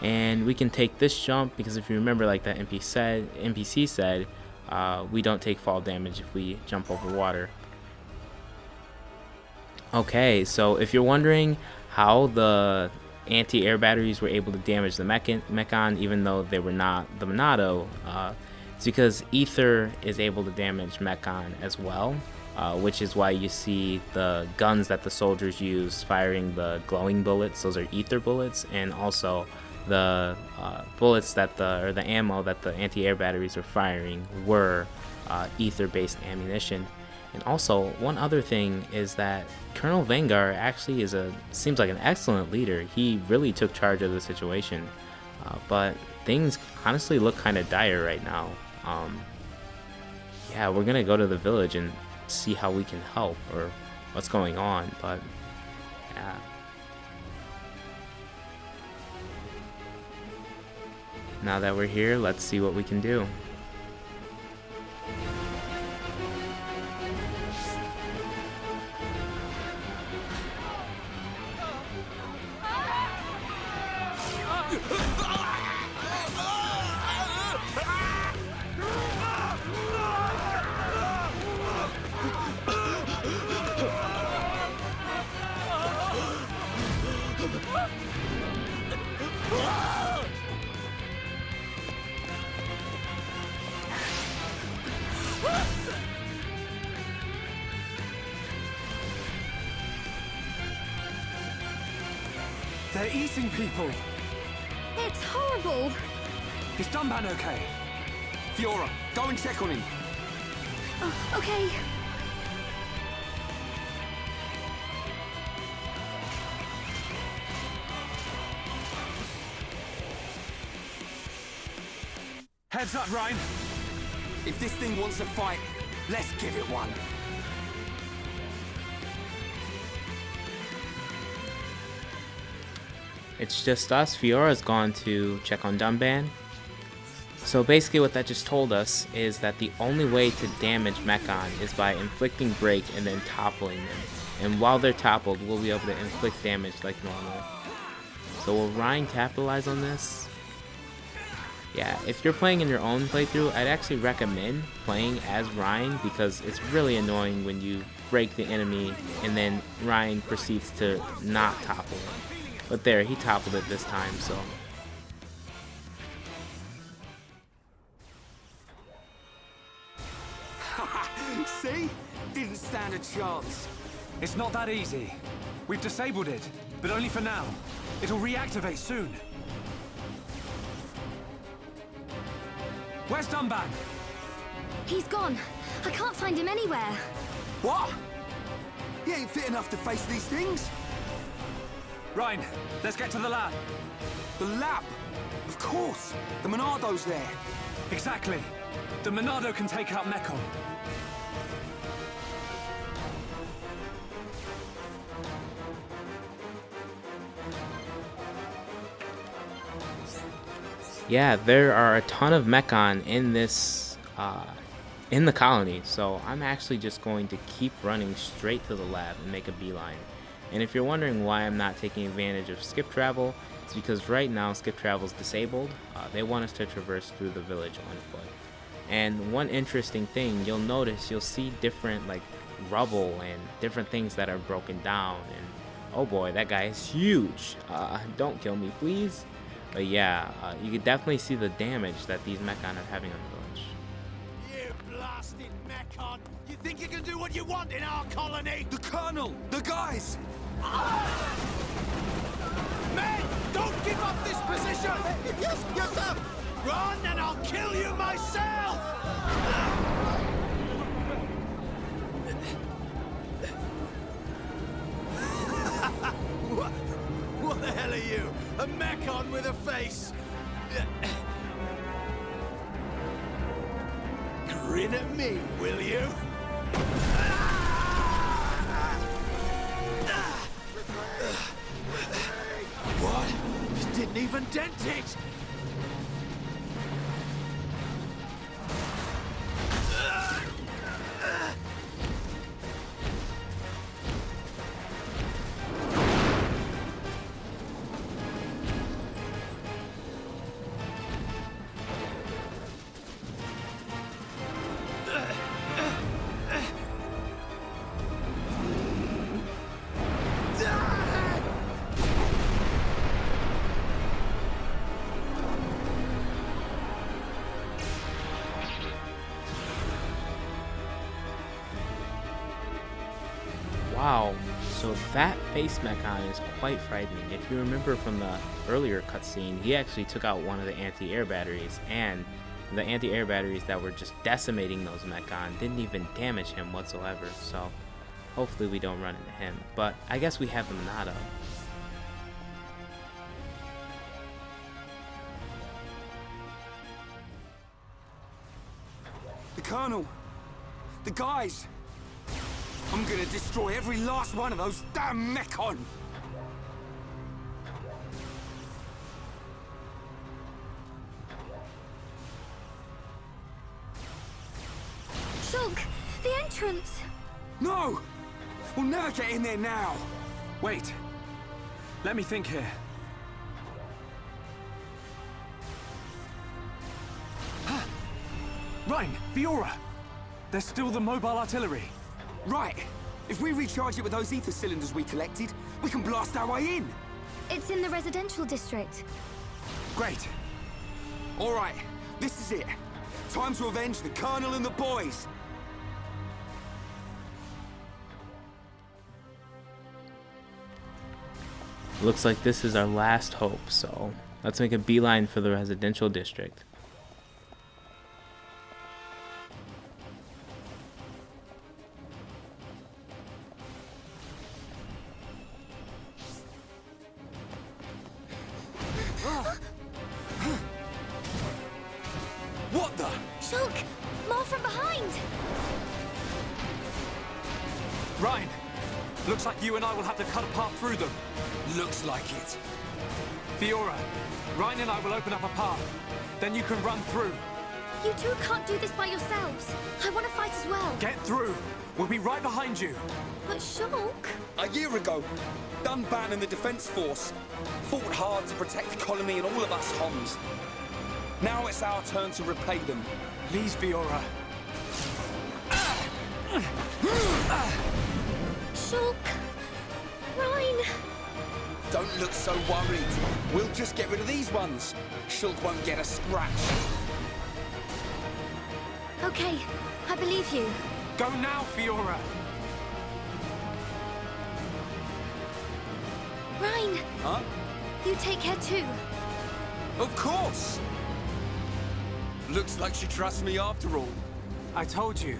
And we can take this jump because if you remember, like that NPC said, we don't take fall damage if we jump over water. Okay, so if you're wondering how the anti-air batteries were able to damage the Mechon even though they were not the Monado, it's because ether is able to damage Mechon as well, which is why you see the guns that the soldiers use firing the glowing bullets. Those are ether bullets, and also the bullets that the ammo that the anti-air batteries were firing were ether-based ammunition. And also, one other thing is that Colonel Vanguard actually seems like an excellent leader. He really took charge of the situation, but things honestly look kind of dire right now. Yeah, we're gonna go to the village and see how we can help or what's going on, but yeah. Now that we're here, let's see what we can do. They're eating people! It's horrible! Is Dunban okay? Fiora, go and check on him. Oh, okay. Heads up, Ryan! If this thing wants to fight, let's give it one. It's just us. Fiora's gone to check on Dunban. So basically what that just told us is that the only way to damage Mechon is by inflicting break and then toppling them. And while they're toppled, we'll be able to inflict damage like normal. So will Ryan capitalize on this? Yeah, if you're playing in your own playthrough, I'd actually recommend playing as Ryan because it's really annoying when you break the enemy and then Ryan proceeds to not topple him. But there, he toppled it this time, so. See? Didn't stand a chance. It's not that easy. We've disabled it, but only for now. It'll reactivate soon. Where's Dunban? He's gone. I can't find him anywhere. What? He ain't fit enough to face these things. Ryan, let's get to the lab. The lab? Of course. The Monado's there. Exactly. The Monado can take out Mechon. Yeah, there are a ton of Mechon in this, in the colony, so I'm actually just going to keep running straight to the lab and make a beeline. And if you're wondering why I'm not taking advantage of skip travel, it's because right now skip travel is disabled. They want us to traverse through the village on foot. And one interesting thing, you'll see different like rubble and different things that are broken down. And oh boy, that guy is huge. Don't kill me, please. But yeah, you can definitely see the damage that these Mechon are having on the village. You blasted Mechon! You think you can do what you want in our colony? The Colonel! The guys! Men, don't give up this position! Yes, yes, sir! Run and I'll kill you myself! What the hell are you? A Mechon with a face? Grin at me, will you? What? You didn't even dent it! that face mechon is quite frightening. If you remember from the earlier cutscene, he actually took out one of the anti-air batteries, and the anti-air batteries that were just decimating those mechon didn't even damage him whatsoever. So hopefully we don't run into him. But I guess we have the Monado. The Colonel! The guys! I'm gonna destroy every last one of those damn mechon! Shulk, the entrance! No! We'll never get in there now! Wait. Let me think here. Ryan, Fiora! There's still the mobile artillery. Right! If we recharge it with those ether cylinders we collected, we can blast our way in! It's in the residential district. Great! Alright, this is it. Time to avenge the Colonel and the boys! Looks like this is our last hope, so let's make a beeline for the residential district. What the? Shulk, more from behind! Ryan, looks like you and I will have to cut a path through them. Looks like it. Fiora, Ryan and I will open up a path. Then you can run through. You two can't do this by yourselves. I want to fight as well. Get through. We'll be right behind you. But Shulk... A year ago, Dunban and the Defense Force fought hard to protect the colony and all of us Homs. Now it's our turn to repay them. Please, Fiora. Shulk... Ryan... Don't look so worried. We'll just get rid of these ones. Shulk won't get a scratch. Okay, I believe you. Go now, Fiora. Ryan, Huh? you take care too. Of course! Looks like she trusts me after all. I told you.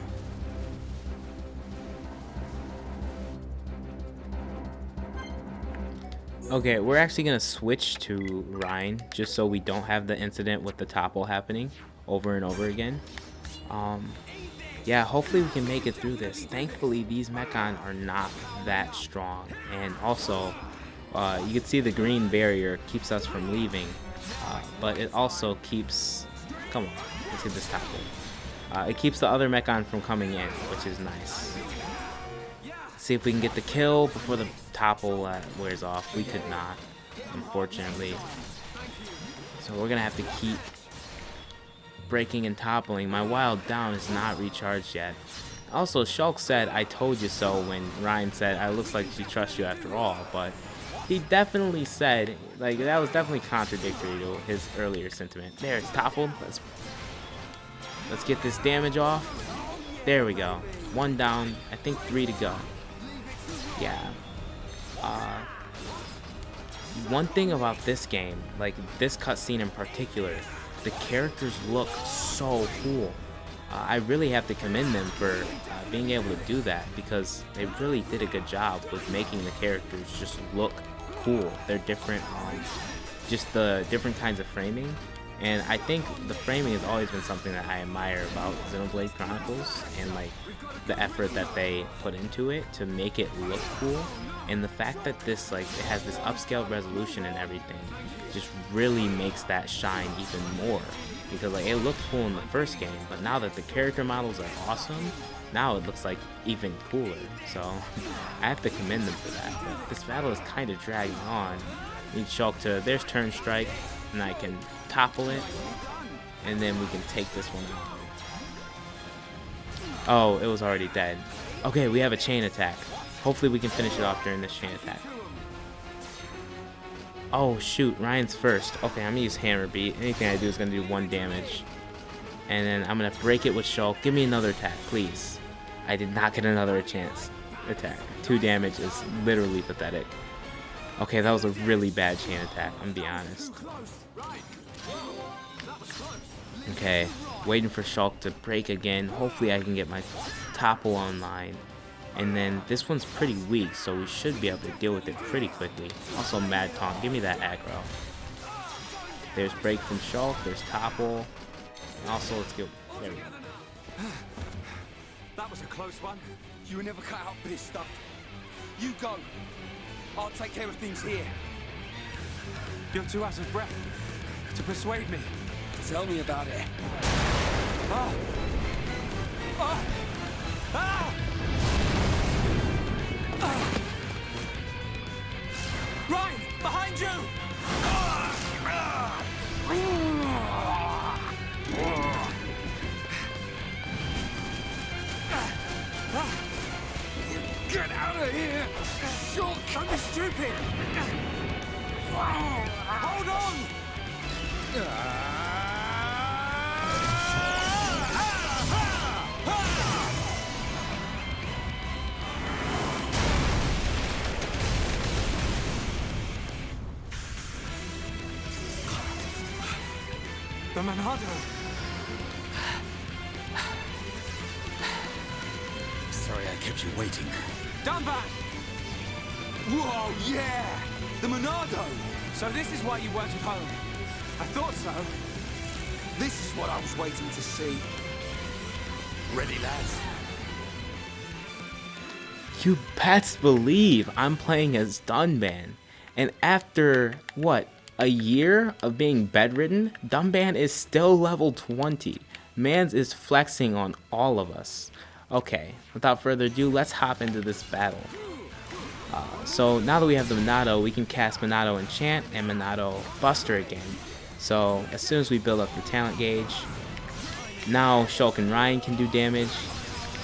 Okay, we're actually gonna switch to Ryan just so we don't have the incident with the topple happening over and over again. Yeah, hopefully we can make it through this. Thankfully, these mechon are not that strong, and also you can see the green barrier keeps us from leaving, but it also keeps... Come on, let's get this topple. It keeps the other mechon from coming in, which is nice. See if we can get the kill before the topple wears off. We could not, unfortunately. So we're gonna have to keep breaking and toppling. My wild down is not recharged yet. Also, Shulk said, "I told you so," when Ryan said, "I looks like she trusts you after all," but he definitely said, like, that was definitely contradictory to his earlier sentiment. There, it's toppled. Let's get this damage off. There we go. One down. I think 3 to go. Yeah. One thing about this game, like this cutscene in particular, the characters look so cool. I really have to commend them for being able to do that, because they really did a good job with making the characters just look cool. They're different, just the different kinds of framing. And I think the framing has always been something that I admire about Xenoblade Chronicles, and like the effort that they put into it to make it look cool. And the fact that this, like, it has this upscaled resolution and everything just really makes that shine even more. Because like it looked cool in the first game, but now that the character models are awesome, now it looks like even cooler. So I have to commend them for that. But this battle is kind of dragging on. Need Shulk to, there's turn strike, and I can topple it, and then we can take this one out. Oh, it was already dead. Okay, we have a chain attack. Hopefully we can finish it off during this chain attack. Oh shoot, Ryan's first. Okay, I'm gonna use hammer beat. Anything I do is gonna do 1 damage. And then I'm gonna break it with Shulk. Give me another attack, please. I did not get another chance. attack. 2 damage is literally pathetic. Okay, that was a really bad chain attack, I'm gonna be honest. Okay, waiting for Shulk to break again. Hopefully I can get my topple online. And then this one's pretty weak, so we should be able to deal with it pretty quickly. Also Mad Taunt, give me that aggro. There's break from Shulk, there's topple. And also let's go. There we go. That was a close one. You were never cut out for this stuff. You go. I'll take care of things here. You're too out of breath to persuade me. Tell me about it. Ah! Ah! Ah! Ah! Ryan, behind you! Get out of here! Shulk, don't be stupid! Hold on! The Monado! Sorry I kept you waiting. Dunban! Whoa, yeah! The Monado! So this is why you weren't at home. I thought so. This is what I was waiting to see. Ready, lads? You best believe I'm playing as Dunban. And after, what, a year of being bedridden, Dunban is still level 20. Mans is flexing on all of us. Okay, without further ado, let's hop into this battle. So now that we have the Monado, we can cast Monado Enchant and Monado Buster again. So as soon as we build up the talent gauge, now Shulk and Ryan can do damage.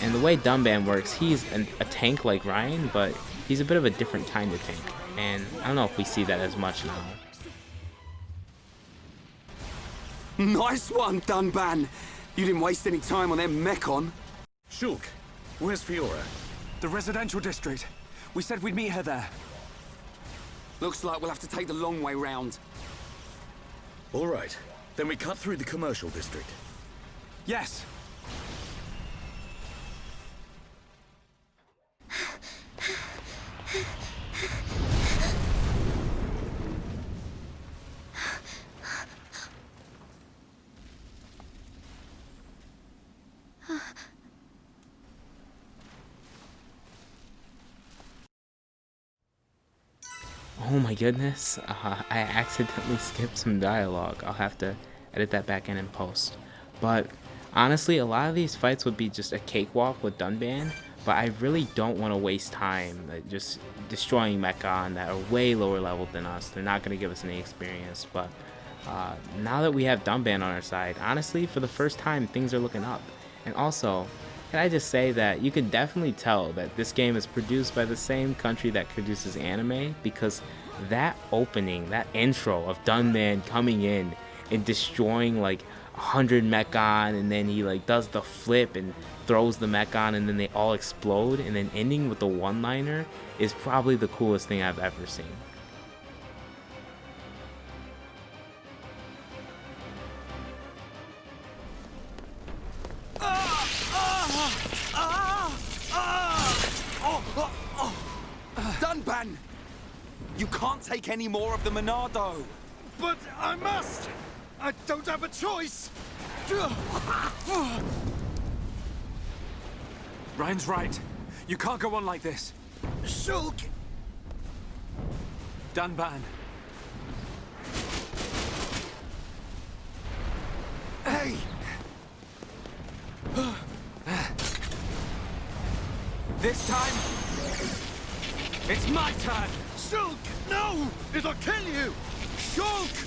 And the way Dunban works, he's a tank like Ryan, but he's a bit of a different kind of tank. And I don't know if we see that as much now. Nice one, Dunban! You didn't waste any time on them Mechon. Shulk, where's Fiora? The residential district. We said we'd meet her there. Looks like we'll have to take the long way round. All right, then we cut through the commercial district. Yes. Oh my goodness, I accidentally skipped some dialogue. I'll have to edit that back in post. But honestly, a lot of these fights would be just a cakewalk with Dunban, but I really don't want to waste time just destroying Mechon that are way lower level than us. They're not going to give us any experience, but now that we have Dunban on our side, honestly, for the first time, things are looking up. And also, can I just say that you can definitely tell that this game is produced by the same country that produces anime, because that opening, that intro of Dunban coming in and destroying like 100 Mechon, and then he like does the flip and throws the Mechon and then they all explode, and then ending with the one-liner is probably the coolest thing I've ever seen. Dunban! You can't take any more of the Monado! But I must! I don't have a choice! Ryan's right. You can't go on like this. Shulk! Dunban. Hey! This time, it's my turn. Shulk! No! It'll kill you! Shulk!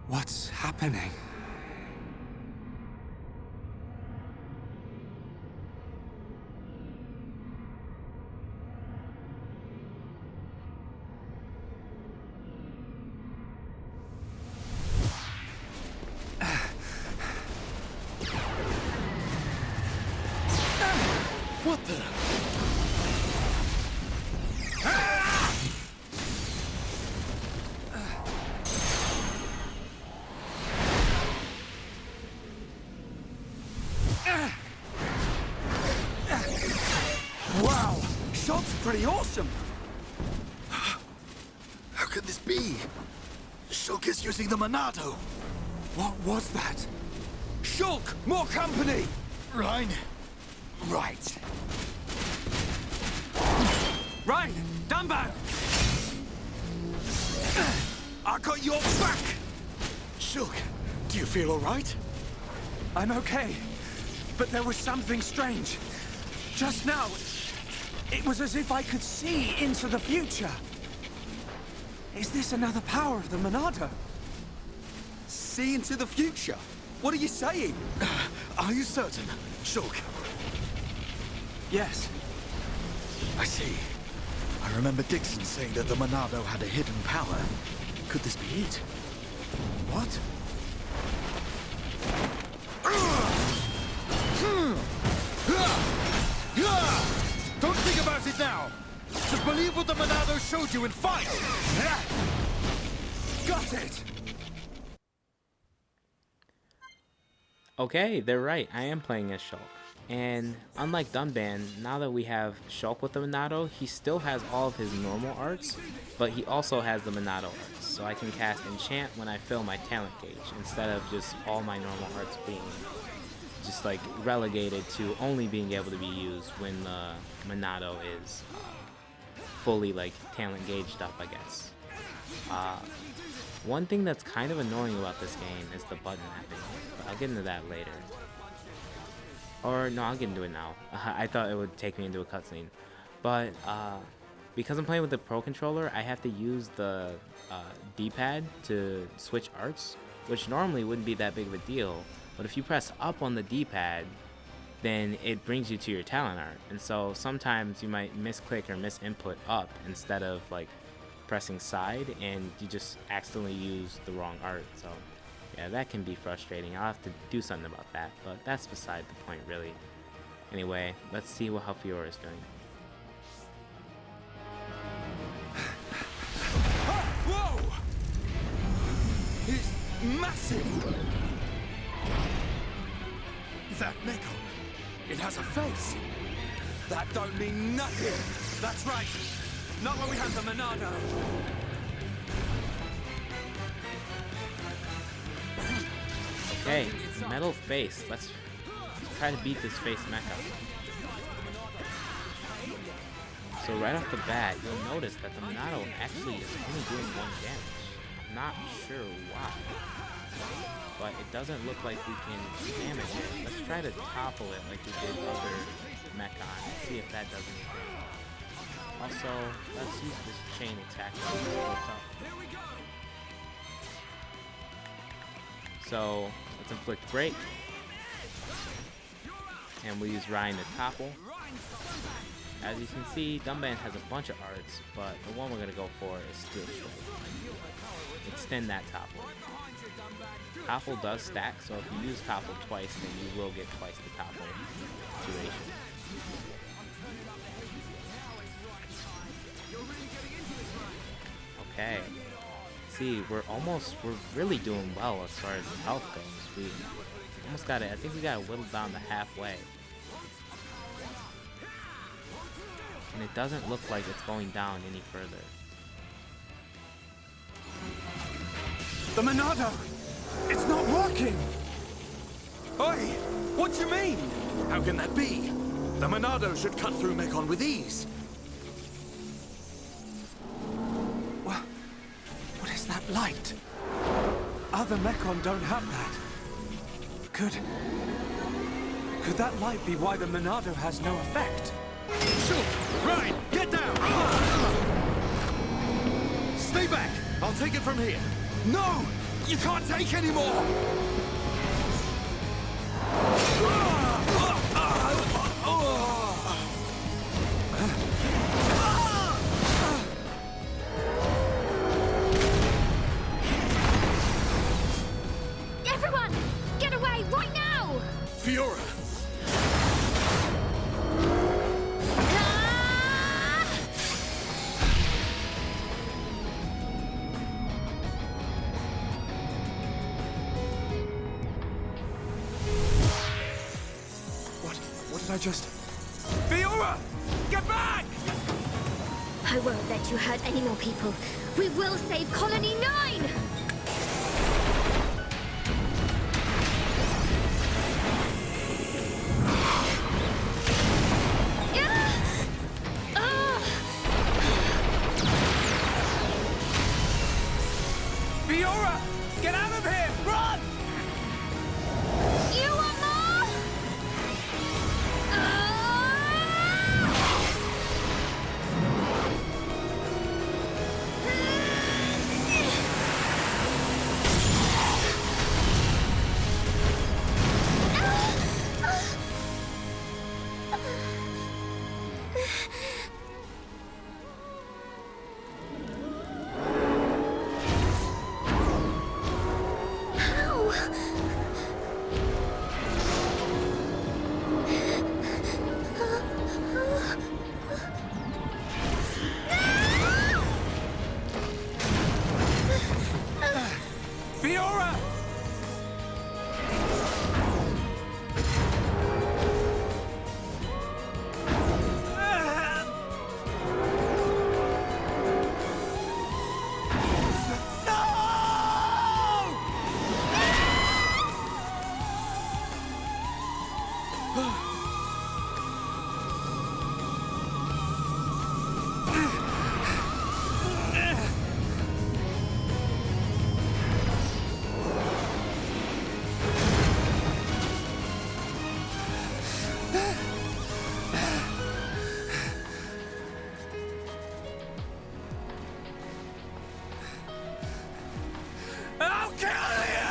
What's happening? up there. Wow, Shulk's pretty awesome. How could this be? Shulk is using the Monado. What was that? Shulk, more company. Rhine, Right. Ryan, Dunban! I got your back. Shulk, do you feel all right? I'm okay, but there was something strange. Just now, it was as if I could see into the future. Is this another power of the Monado? See into the future? What are you saying? Are you certain, Shulk? Yes. I see. I remember Dixon saying that the Monado had a hidden power. Could this be it? What? Don't think about it now! Just believe what the Monado showed you and fight! Got it! Okay, they're right. I am playing as Shulk. And unlike Dunban, now that we have Shulk with the Monado, he still has all of his normal arts, but he also has the Monado arts. So I can cast Enchant when I fill my talent gauge, instead of just all my normal arts being just like relegated to only being able to be used when the Monado is fully like talent gauged up, I guess. One thing that's kind of annoying about this game is the button mapping, but I'll get into that later. Or no, I'll get into it now. I thought it would take me into a cutscene, but because I'm playing with the Pro Controller, I have to use the D-pad to switch arts, which normally wouldn't be that big of a deal. But if you press up on the D-pad, then it brings you to your talent art, and so sometimes you might misclick or misinput up instead of like pressing side, and you just accidentally use the wrong art. So yeah, that can be frustrating. I'll have to do something about that, but that's beside the point, really. Anyway, let's see how Fiora is doing. Whoa! It's massive! That Mekon, it has a face. That don't mean nothing. That's right. Not when we have the Monado. Okay, metal face. Let's try to beat this face mecha. So right off the bat, you'll notice that the Monado actually is only doing 1 damage. I'm not sure why, but it doesn't look like we can damage it. Let's try to topple it like we did other mecha and see if that does anything. Also, let's use this chain attack. So let's inflict break, and we'll use Ryan to topple. As you can see, Dunban has a bunch of arts, but the one we're going to go for is Steel Strike. Extend that topple. Topple does stack, so if you use topple twice, then you will get twice the topple duration. Okay. See, we're really doing well as far as health goes. We almost got it. I think we got it whittled down to halfway. And it doesn't look like it's going down any further. The Monado! It's not working! Oi! What do you mean? How can that be? The Monado should cut through Mekon with ease. What is that light? Other Mekon don't have that. Could that light be why the Monado has no effect? Shoot! Ryan, get down! Stay back! I'll take it from here. No! You can't take any more! Everyone, get away right now! Fiora! just... Fiora! Get back! I won't let you hurt any more people. We will save Colony 9! Fiora! Get out of here! Run! You want more? Fiora! I'll kill you!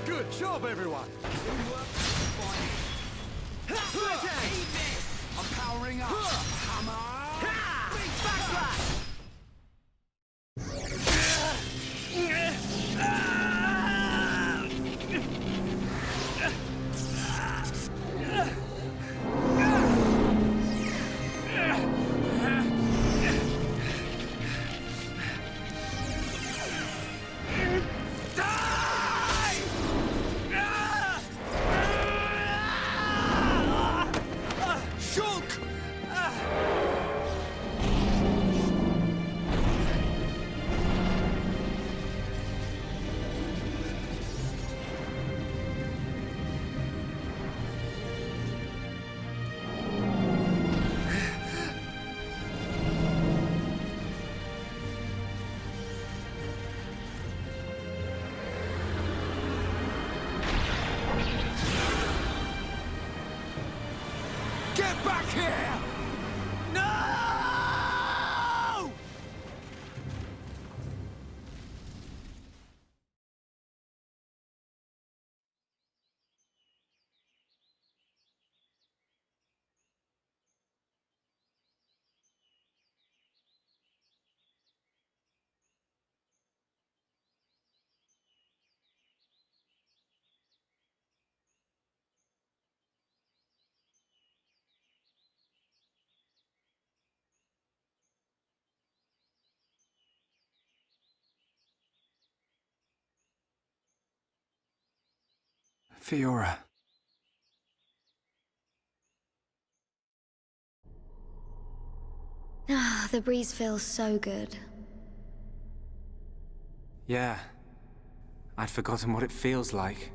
Good job, everyone! I'm powering up. Hammer! Big backlash! Get back here! No! Fiora. Ah, the breeze feels so good. Yeah. I'd forgotten what it feels like.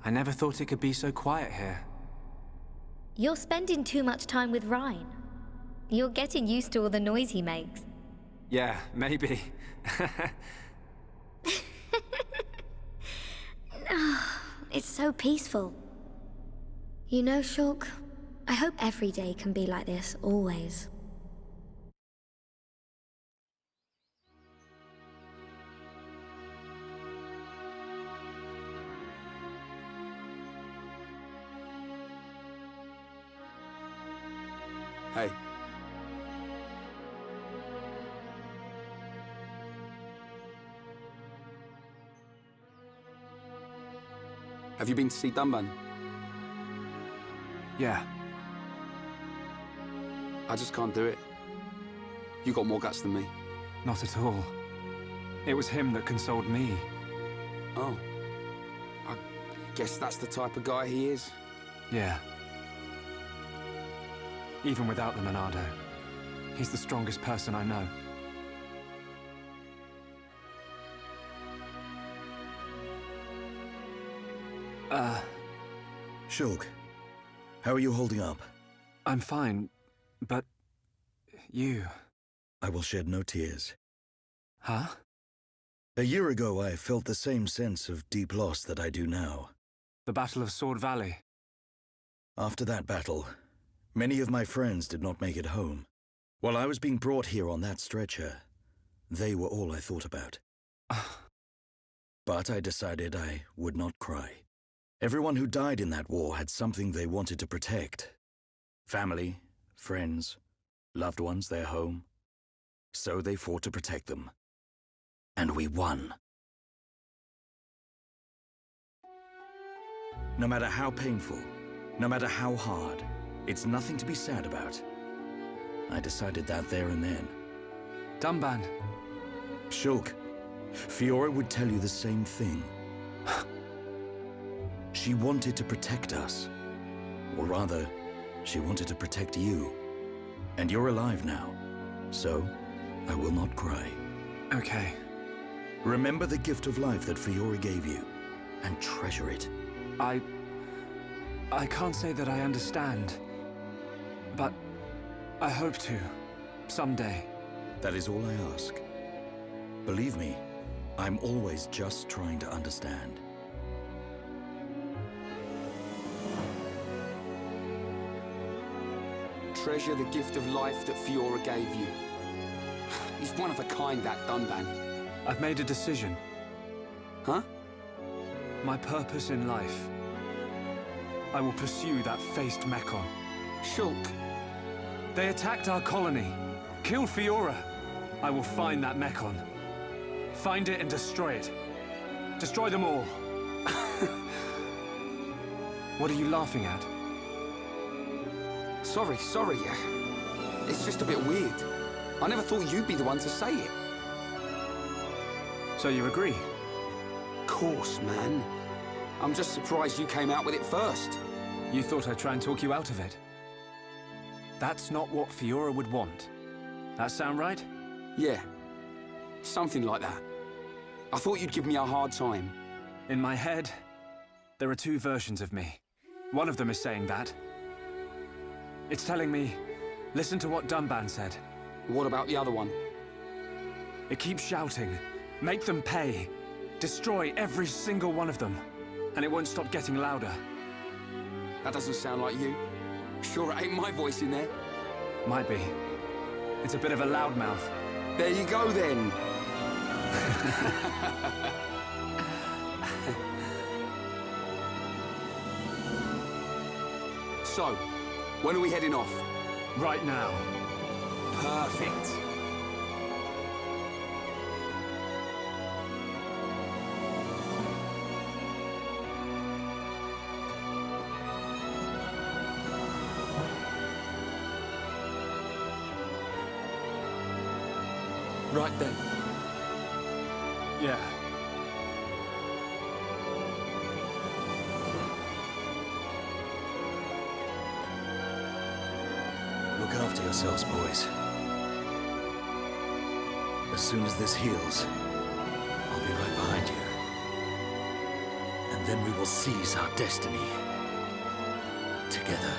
I never thought it could be so quiet here. You're spending too much time with Ryan. You're getting used to all the noise he makes. Yeah, maybe. It's so peaceful. You know, Shulk, I hope every day can be like this, always. Hey. Have you been to see Dunban? Yeah. I just can't do it. You got more guts than me. Not at all. It was him that consoled me. Oh. I guess that's the type of guy he is. Yeah. Even without the Monado, he's the strongest person I know. Shulk, how are you holding up? I'm fine, but you... I will shed no tears. Huh? A year ago, I felt the same sense of deep loss that I do now. The Battle of Sword Valley. After that battle, many of my friends did not make it home. While I was being brought here on that stretcher, they were all I thought about. But I decided I would not cry. Everyone who died in that war had something they wanted to protect. Family, friends, loved ones, their home. So they fought to protect them. And we won. No matter how painful, no matter how hard, it's nothing to be sad about. I decided that there and then. Dunban. Shulk, Fiora would tell you the same thing. She wanted to protect us. Or rather, she wanted to protect you. And you're alive now. So, I will not cry. Okay. Remember the gift of life that Fiora gave you, and treasure it. I can't say that I understand. But I hope to, someday. That is all I ask. Believe me, I'm always just trying to understand. Treasure the gift of life that Fiora gave you. He's one of a kind, that Dunban. I've made a decision. Huh? My purpose in life. I will pursue that faced Mekon. Shulk. They attacked our colony, killed Fiora. I will find that Mekon. Find it and destroy it. Destroy them all. What are you laughing at? Sorry. It's just a bit weird. I never thought you'd be the one to say it. So you agree? Course, man. I'm just surprised you came out with it first. You thought I'd try and talk you out of it? That's not what Fiora would want. That sound right? Yeah. Something like that. I thought you'd give me a hard time. In my head, there are two versions of me. One of them is saying that. It's telling me, listen to what Dunban said. What about the other one? It keeps shouting, make them pay. Destroy every single one of them. And it won't stop getting louder. That doesn't sound like you. Sure it ain't my voice in there. Might be. It's a bit of a loudmouth. There you go, then. So, when are we heading off? Right now. Perfect. Right then. Yeah. Look after yourselves, boys. As soon as this heals, I'll be right behind you. And then we will seize our destiny. Together.